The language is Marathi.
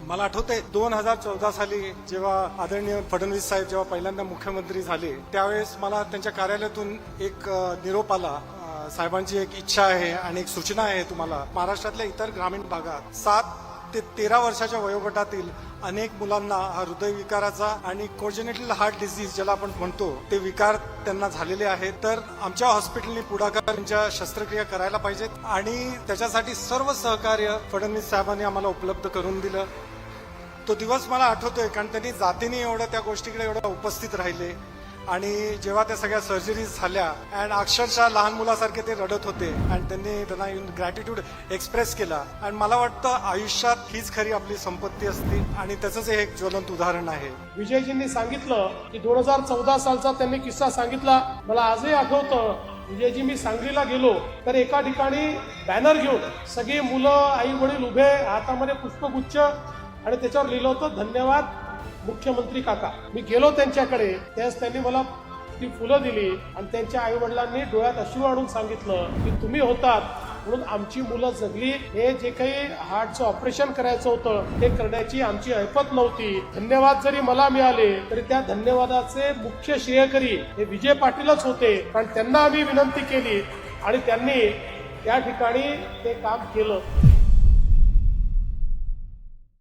मला आठवतंय 2014 साली जेव्हा आदरणीय फडणवीस साहेब जेव्हा पहिल्यांदा मुख्यमंत्री झाले त्यावेळेस मला त्यांच्या कार्यालयातून एक निरोप आला. साहेबांची एक इच्छा आहे आणि एक सूचना आहे तुम्हाला. महाराष्ट्रातल्या इतर ग्रामीण भागात 7 ते 13 वर्षाच्या वयोगटातील अनेक मुलांना हा हृदयविकाराचा आणि कोंजेनिटल हार्ट डिसीज ज्याला आपण म्हणतो ते विकार त्यांना झालेले आहेत. तर आमच्या हॉस्पिटलने पुढाकार त्यांच्या शस्त्रक्रिया करायला पाहिजेत आणि त्याच्यासाठी सर्व सहकार्य फडणवीस साहेबांनी आम्हाला उपलब्ध करून दिलं. तो दिवस मला आठवतोय कारण त्यांनी जातीने एवढं त्या गोष्टीकडे एवढं उपस्थित राहिले आणि जेव्हा त्या सगळ्या सर्जरीज झाल्या आणि अक्षरशः लहान मुलासारखे ते रडत होते आणि त्यांना ग्रॅटिट्यूड एक्सप्रेस केला. आणि मला वाटतं आयुष्यात हीच खरी आपली संपत्ती असते आणि त्याचंच एक ज्वलंत उदाहरण आहे. विजयजींनी सांगितलं की 2014 सालचा त्यांनी किस्सा सांगितला. मला आजही आठवतं, विजयजी मी सांगलीला गेलो तर एका ठिकाणी बॅनर घेऊन सगळी मुलं आई वडील उभे, हातामध्ये पुष्पगुच्छ आणि त्याच्यावर लिहिलं होतं धन्यवाद मुख्यमंत्री काका. मी गेलो त्यांच्याकडे, त्यावेळेस त्यांनी मला ती फुलं दिली आणि त्यांच्या आई वडिलांनी डोळ्यात अश्रू आणून सांगितलं की तुम्ही होतात म्हणून आमची मुलं जगली. हे जे काही हार्टचं ऑपरेशन करायचं होतं ते करण्याची आमची ऐपत नव्हती. धन्यवाद जरी मला मिळाले तरी त्या धन्यवादाचे मुख्य श्रेयकरी हे विजय पाटीलच होते, कारण त्यांना आम्ही विनंती केली आणि त्यांनी त्या ठिकाणी ते काम केलं.